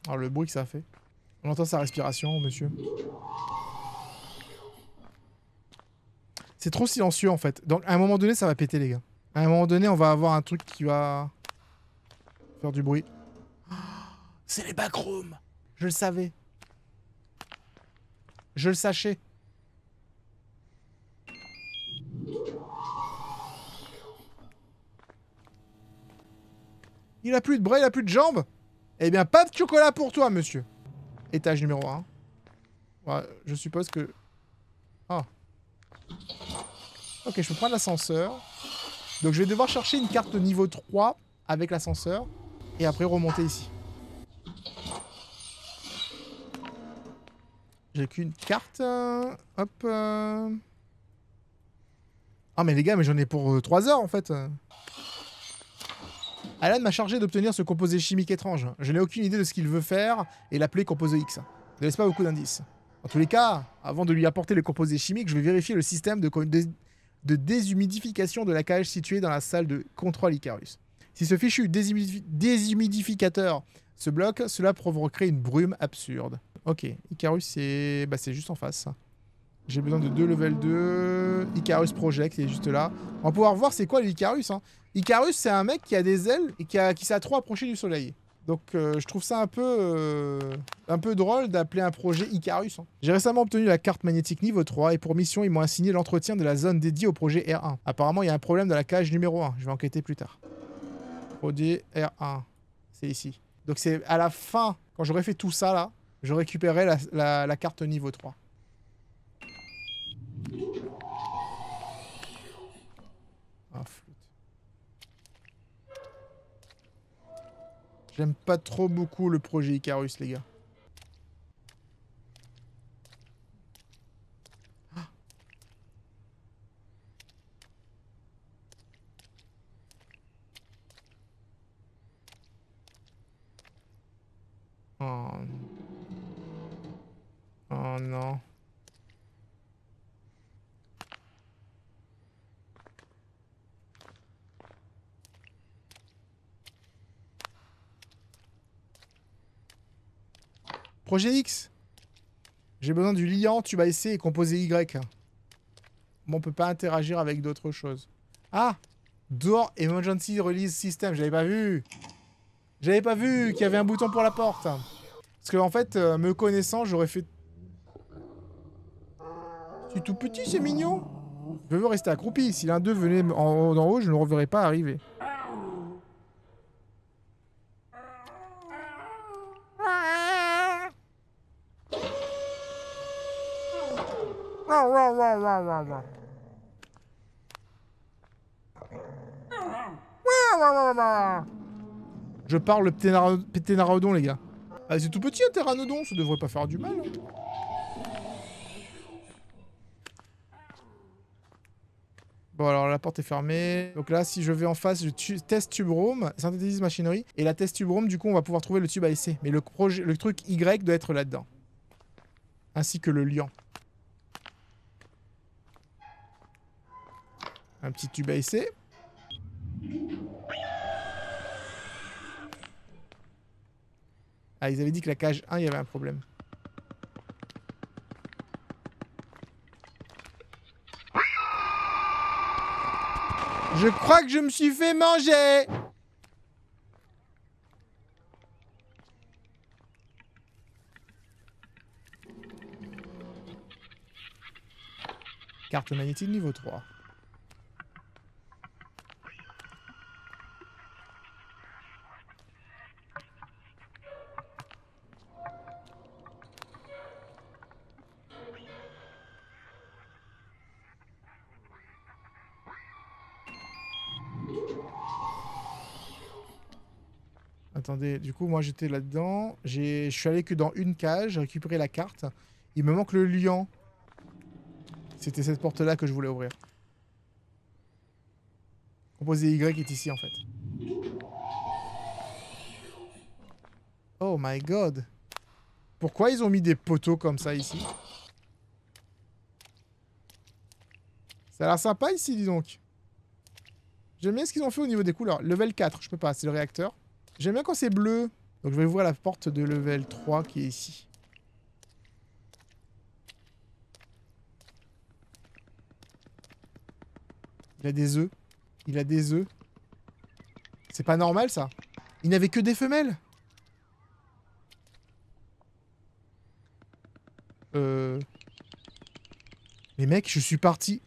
S1: Alors le bruit que ça fait. On entend sa respiration, monsieur. C'est trop silencieux en fait. Donc à un moment donné, ça va péter les gars. À un moment donné, on va avoir un truc qui va faire du bruit. Oh, c'est les backrooms. Je le savais. Je le sachais. Il a plus de bras, il a plus de jambes. Eh bien, pas de chocolat pour toi, monsieur. Étage numéro 1. Ouais, je suppose que... Ah. Ok, je peux prendre l'ascenseur. Donc je vais devoir chercher une carte niveau 3 avec l'ascenseur. Et après remonter ici. J'ai qu'une carte. Hop. Ah mais les gars, mais j'en ai pour 3 heures en fait. Alan m'a chargé d'obtenir ce composé chimique étrange. Je n'ai aucune idée de ce qu'il veut faire et l'appeler composé X. Ne laisse pas beaucoup d'indices. En tous les cas, avant de lui apporter le composé chimique, je vais vérifier le système de déshumidification de la cage située dans la salle de contrôle Icarus. Si ce fichu déshumidificateur se bloque, cela provoquerait une brume absurde. Ok, Icarus c'est juste en face. J'ai besoin de 2 level 2. Icarus Project, il est juste là. On va pouvoir voir c'est quoi l'Icarus. Hein. Icarus, c'est un mec qui a des ailes et qui s'est trop approché du soleil. Donc je trouve ça un peu drôle d'appeler un projet Icarus. Hein. J'ai récemment obtenu la carte magnétique niveau 3 et pour mission, ils m'ont assigné l'entretien de la zone dédiée au projet R1. Apparemment, il y a un problème dans la cage numéro 1. Je vais enquêter plus tard. Projet R1. C'est ici. Donc c'est à la fin, quand j'aurai fait tout ça là, je récupérerai la carte niveau 3. Ah, flûte. J'aime pas trop beaucoup le projet Icarus, les gars. Ah. Oh. Oh non. Projet X. J'ai besoin du liant, tube à essai et composé Y. Bon, on peut pas interagir avec d'autres choses. Ah, Door Emergency Release System, j'avais pas vu. J'avais pas vu qu'il y avait un bouton pour la porte. Parce que en fait, me connaissant, j'aurais fait... C'est tout petit, c'est mignon. Je veux rester accroupi. Si l'un d'eux venait d'en haut, je ne le reverrais pas arriver. Je parle le pténarodon, les gars. Ah, c'est tout petit un ptéranodon, ça devrait pas faire du mal. Hein. Bon, alors la porte est fermée. Donc là, si je vais en face, je teste tube room, synthétise machinerie. Et la test tube room, du coup, on va pouvoir trouver le tube à essai. Mais le truc Y doit être là-dedans. Ainsi que le liant. Un petit tube à essai. Ah, ils avaient dit que la cage 1, il y avait un problème. Je crois que je me suis fait manger. Carte magnétique niveau 3. Attendez, du coup, moi j'étais là-dedans. Je suis allé que dans une cage, j'ai récupéré la carte. Il me manque le liant. C'était cette porte-là que je voulais ouvrir. Composé Y est ici en fait. Oh my god. Pourquoi ils ont mis des poteaux comme ça ici? Ça a l'air sympa ici, dis donc. J'aime bien ce qu'ils ont fait au niveau des couleurs. Level 4, je peux pas, c'est le réacteur. J'aime bien quand c'est bleu. Donc je vais ouvrir la porte de level 3 qui est ici. Il a des œufs. Il a des œufs. C'est pas normal ça. Il n'avait que des femelles. Mais mec, je suis parti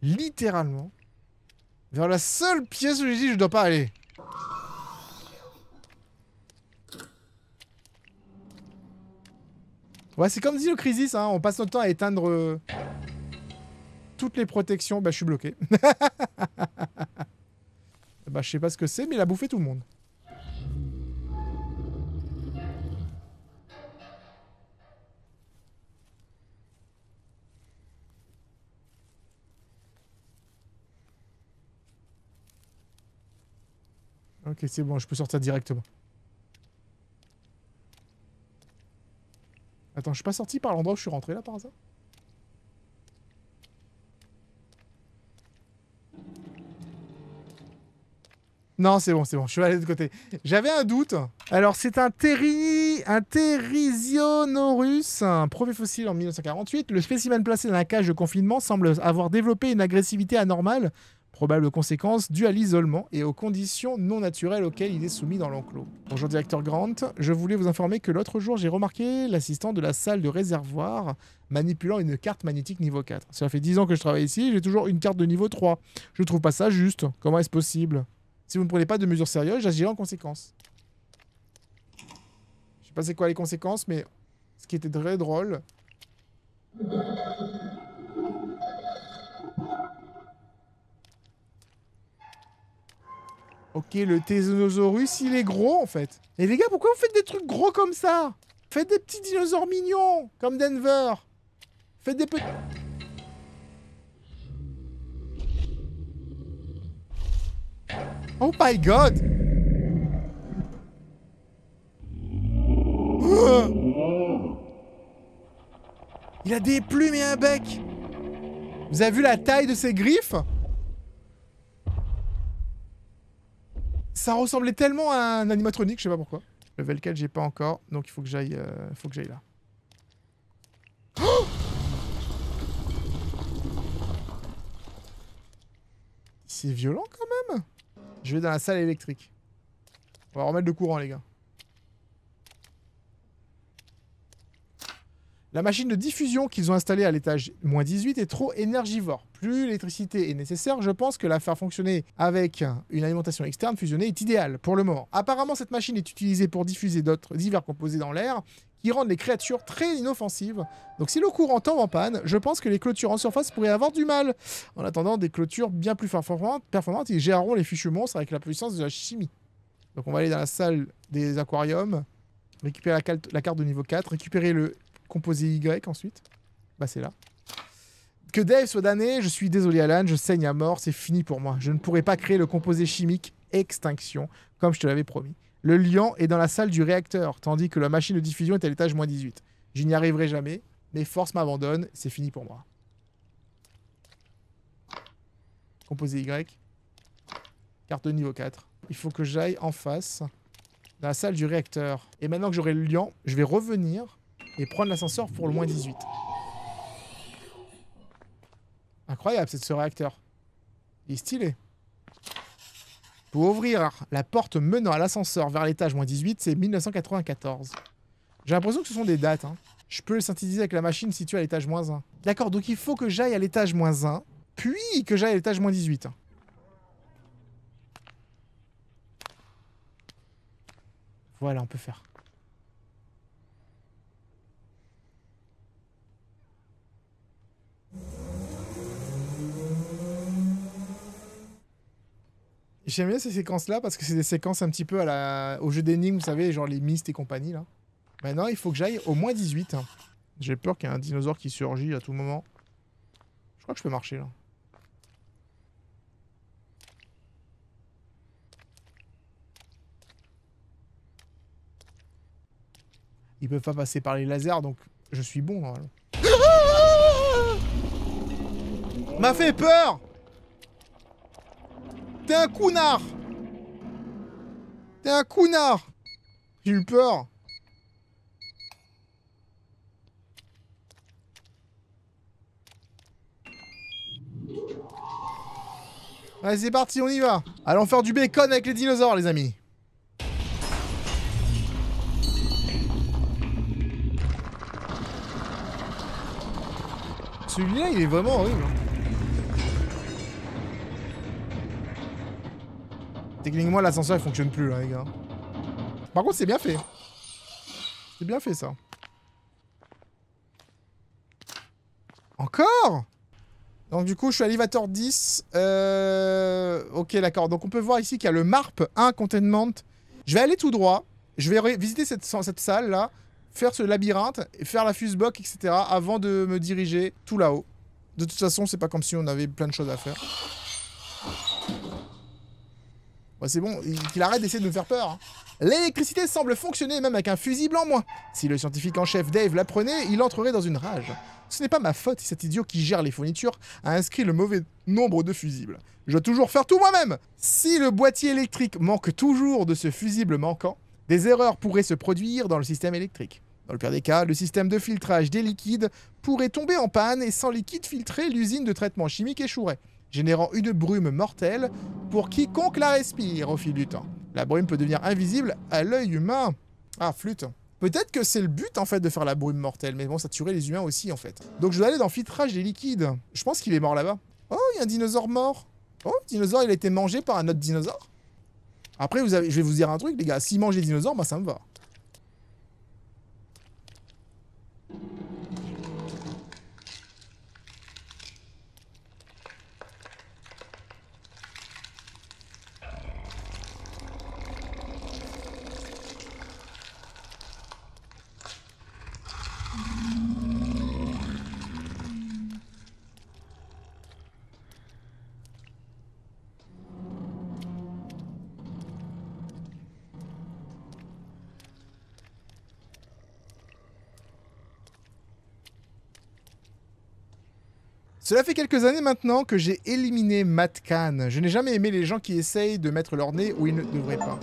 S1: littéralement vers la seule pièce où j'ai dit je dois pas aller. Ouais, c'est comme dit le Crisis, hein, on passe notre temps à éteindre toutes les protections. Bah, je suis bloqué. Bah, je sais pas ce que c'est, mais il a bouffé tout le monde. Ok, c'est bon, je peux sortir directement. Attends, je suis pas sorti par l'endroit où je suis rentré là par hasard? Non, c'est bon, je suis allé de l'autre côté. J'avais un doute. Alors, c'est un Theriziosaurus, un premier fossile en 1948. Le spécimen placé dans la cage de confinement semble avoir développé une agressivité anormale, probable conséquence due à l'isolement et aux conditions non naturelles auxquelles il est soumis dans l'enclos. Bonjour, directeur Grant. Je voulais vous informer que l'autre jour, j'ai remarqué l'assistant de la salle de réservoir manipulant une carte magnétique niveau 4. Ça fait 10 ans que je travaille ici, j'ai toujours une carte de niveau 3. Je trouve pas ça juste. Comment est-ce possible ? Si vous ne prenez pas de mesures sérieuses, j'agirai en conséquence. Je sais pas c'est quoi les conséquences, mais ce qui était très drôle... Ok, le Theriziosaurus, il est gros, en fait. Et les gars, pourquoi vous faites des trucs gros comme ça? Faites des petits dinosaures mignons, comme Denver. Faites des petits... Oh my god! Il a des plumes et un bec! Vous avez vu la taille de ses griffes? Ça ressemblait tellement à un animatronique, je sais pas pourquoi. Level 4, j'ai pas encore, donc il faut que j'aille là. Oh! C'est violent quand même. Je vais dans la salle électrique. On va remettre le courant, les gars. La machine de diffusion qu'ils ont installée à l'étage -18 est trop énergivore. Plus l'électricité est nécessaire, je pense que la faire fonctionner avec une alimentation externe fusionnée est idéal pour le moment. Apparemment, cette machine est utilisée pour diffuser d'autres divers composés dans l'air qui rendent les créatures très inoffensives. Donc si le courant tombe en panne, je pense que les clôtures en surface pourraient avoir du mal. En attendant, des clôtures bien plus performantes, ils géreront les fichus monstres avec la puissance de la chimie. Donc on va aller dans la salle des aquariums, récupérer la carte de niveau 4, récupérer le composé Y ensuite. Bah c'est là. Que Dave soit damné, je suis désolé Alan, je saigne à mort, c'est fini pour moi. Je ne pourrai pas créer le composé chimique extinction, comme je te l'avais promis. Le liant est dans la salle du réacteur, tandis que la machine de diffusion est à l'étage -18. Je n'y arriverai jamais, mes forces m'abandonnent, c'est fini pour moi. Composé Y. Carte de niveau 4. Il faut que j'aille en face Dans la salle du réacteur. Et maintenant que j'aurai le liant, je vais revenir et prendre l'ascenseur pour le moins 18. Incroyable, c'est ce réacteur. Il est stylé. Pour ouvrir la porte menant à l'ascenseur vers l'étage moins 18, c'est 1994. J'ai l'impression que ce sont des dates. Hein. Je peux le synthétiser avec la machine située à l'étage moins 1. D'accord, donc il faut que j'aille à l'étage moins 1, puis que j'aille à l'étage moins 18. Voilà, on peut faire. J'aime bien ces séquences-là parce que c'est des séquences un petit peu au jeu d'énigmes, vous savez, genre les Myst et compagnie, là. Maintenant, il faut que j'aille au moins 18. J'ai peur qu'il y ait un dinosaure qui surgit à tout moment. Je crois que je peux marcher, là. Ils peuvent pas passer par les lasers, donc je suis bon, normalement. M'a fait peur! T'es un connard! T'es un connard! J'ai eu peur. Allez, c'est parti, on y va. Allons faire du bacon avec les dinosaures, les amis. Celui-là, il est vraiment horrible. Techniquement, l'ascenseur, il fonctionne plus, là, les gars. Par contre, c'est bien fait. C'est bien fait, ça. Encore? Donc, du coup, je suis à l'élévateur 10. Ok, d'accord. Donc, on peut voir ici qu'il y a le MARP 1 Containment. Je vais aller tout droit. Je vais visiter cette salle-là, faire ce labyrinthe, faire la fuse box, etc. avant de me diriger tout là-haut. De toute façon, c'est pas comme si on avait plein de choses à faire. Ouais, c'est bon, qu'il arrête d'essayer de nous faire peur. Hein. L'électricité semble fonctionner même avec un fusible en moins. Si le scientifique en chef Dave l'apprenait, il entrerait dans une rage. Ce n'est pas ma faute si cet idiot qui gère les fournitures a inscrit le mauvais nombre de fusibles. Je dois toujours faire tout moi-même. Si le boîtier électrique manque toujours de ce fusible manquant, des erreurs pourraient se produire dans le système électrique. Dans le pire des cas, le système de filtrage des liquides pourrait tomber en panne et sans liquide filtré, l'usine de traitement chimique échouerait, générant une brume mortelle pour quiconque la respire au fil du temps. La brume peut devenir invisible à l'œil humain. Ah, flûte. Peut-être que c'est le but, en fait, de faire la brume mortelle, mais bon, ça tuerait les humains aussi, en fait. Donc je dois aller dans filtrage des liquides. Je pense qu'il est mort là-bas. Oh, il y a un dinosaure mort. Oh, le dinosaure, il a été mangé par un autre dinosaure. Après, je vais vous dire un truc, les gars. S'il mange les dinosaures, bah ça me va. Cela fait quelques années maintenant que j'ai éliminé Matt Kahn. Je n'ai jamais aimé les gens qui essayent de mettre leur nez où ils ne devraient pas.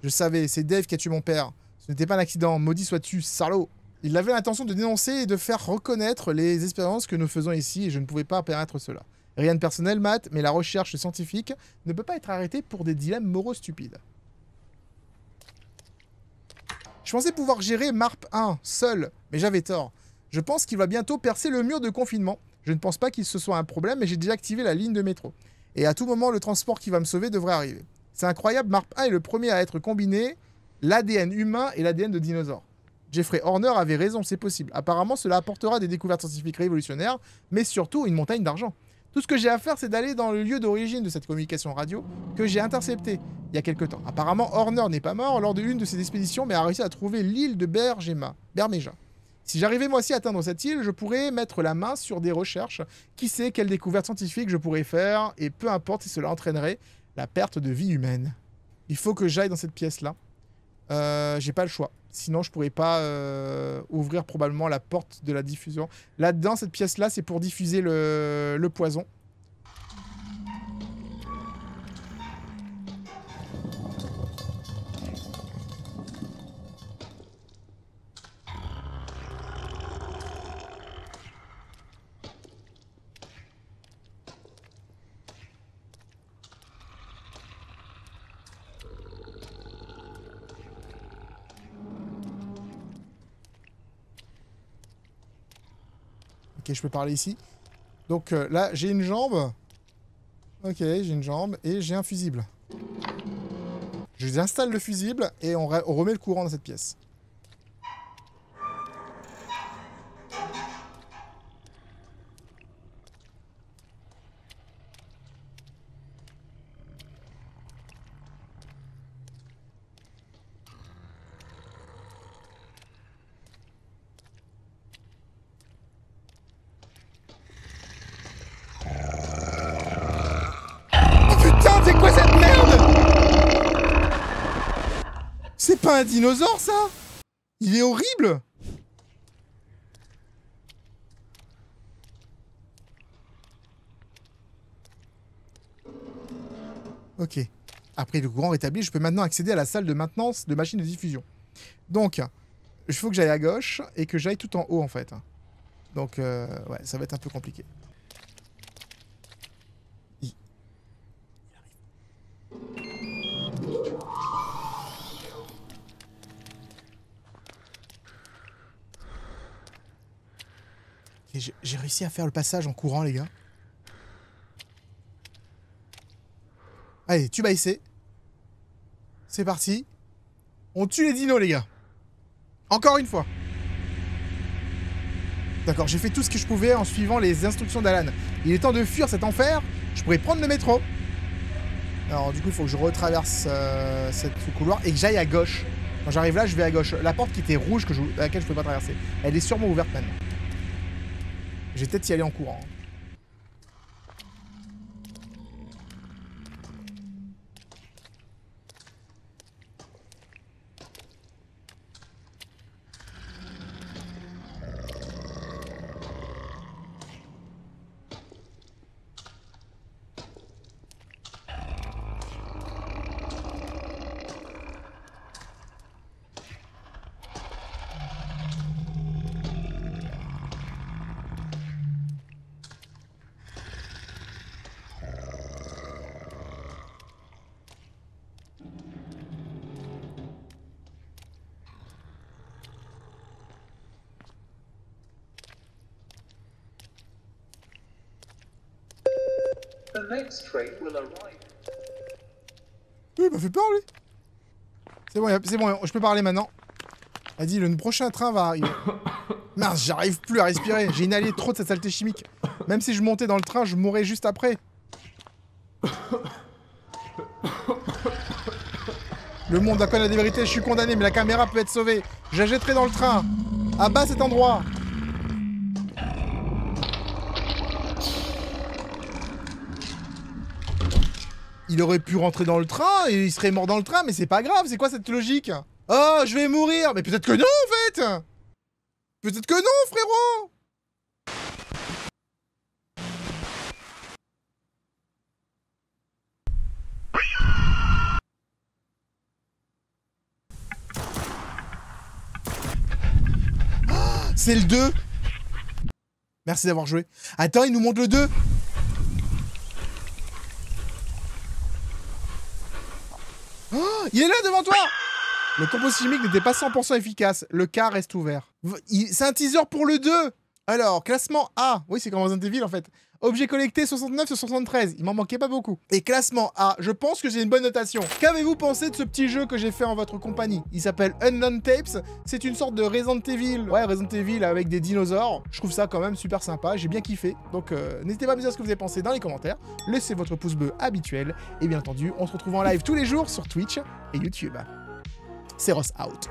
S1: Je savais, c'est Dave qui a tué mon père. Ce n'était pas un accident, maudit sois-tu, salaud. Il avait l'intention de dénoncer et de faire reconnaître les expériences que nous faisons ici et je ne pouvais pas permettre cela. Rien de personnel, Matt, mais la recherche scientifique ne peut pas être arrêtée pour des dilemmes moraux stupides. Je pensais pouvoir gérer MARP 1 seul, mais j'avais tort. Je pense qu'il va bientôt percer le mur de confinement. Je ne pense pas qu'il se soit un problème, mais j'ai déjà activé la ligne de métro. Et à tout moment, le transport qui va me sauver devrait arriver. C'est incroyable, MARP 1 est le premier à être combiné l'ADN humain et l'ADN de dinosaure. Jeffrey Horner avait raison, c'est possible. Apparemment, cela apportera des découvertes scientifiques révolutionnaires, mais surtout une montagne d'argent. Tout ce que j'ai à faire, c'est d'aller dans le lieu d'origine de cette communication radio que j'ai interceptée il y a quelque temps. Apparemment, Horner n'est pas mort lors de l'une de ses expéditions, mais a réussi à trouver l'île de Bermeja. Si j'arrivais moi aussi à atteindre cette île, je pourrais mettre la main sur des recherches. Qui sait quelle découverte scientifique je pourrais faire, et peu importe si cela entraînerait la perte de vie humaine. Il faut que j'aille dans cette pièce-là. J'ai pas le choix. Sinon, je pourrais pas ouvrir probablement la porte de la diffusion. Là-dedans, cette pièce-là, c'est pour diffuser le poison. Ok, je peux parler ici. Donc là, j'ai une jambe. Ok, j'ai une jambe et j'ai un fusible. Je désinstalle le fusible et on remet le courant dans cette pièce. C'est quoi cette merde? C'est pas un dinosaure, ça? Il est horrible. Ok. Après le courant rétabli, je peux maintenant accéder à la salle de maintenance de machine de diffusion. Donc, il faut que j'aille à gauche et que j'aille tout en haut, en fait. Donc, ouais, ça va être un peu compliqué. J'ai réussi à faire le passage en courant, les gars. Allez, tube à essai. C'est parti. On tue les dinos, les gars. Encore une fois. D'accord, j'ai fait tout ce que je pouvais en suivant les instructions d'Alan. Il est temps de fuir cet enfer. Je pourrais prendre le métro. Alors, du coup, il faut que je retraverse ce couloir et que j'aille à gauche. Quand j'arrive là, je vais à gauche. La porte qui était rouge, à laquelle je ne pouvais pas traverser, elle est sûrement ouverte maintenant. Je vais peut-être y aller en courant.
S3: The next train will arrive.
S1: Il m'a fait peur, lui. C'est bon, je peux parler maintenant. Elle dit, le prochain train va arriver. Mince, j'arrive plus à respirer. J'ai inhalé trop de cette saleté chimique. Même si je montais dans le train, je mourrais juste après. Le monde doit connaître la vérité, je suis condamné, mais la caméra peut être sauvée. Je la jetterai dans le train. À bas cet endroit. Il aurait pu rentrer dans le train et il serait mort dans le train, mais c'est pas grave, c'est quoi cette logique? Oh, je vais mourir. Mais peut-être que non, en fait. Peut-être que non, frérot. Oh, c'est le 2. Merci d'avoir joué. Attends, il nous montre le 2. Oh, il est là devant toi. Le compost chimique n'était pas 100% efficace. Le cas reste ouvert. C'est un teaser pour le 2. Alors, classement A. Oui, c'est comme Resident Evil en fait. Objet collecté 69 sur 73. Il m'en manquait pas beaucoup. Et classement A. Je pense que j'ai une bonne notation. Qu'avez-vous pensé de ce petit jeu que j'ai fait en votre compagnie? Il s'appelle Unknown Tapes. C'est une sorte de Resident Evil. Ouais, Resident Evil avec des dinosaures. Je trouve ça quand même super sympa. J'ai bien kiffé. Donc, n'hésitez pas à me dire ce que vous avez pensé dans les commentaires. Laissez votre pouce bleu habituel. Et bien entendu, on se retrouve en live tous les jours sur Twitch et YouTube. C'est Ross out.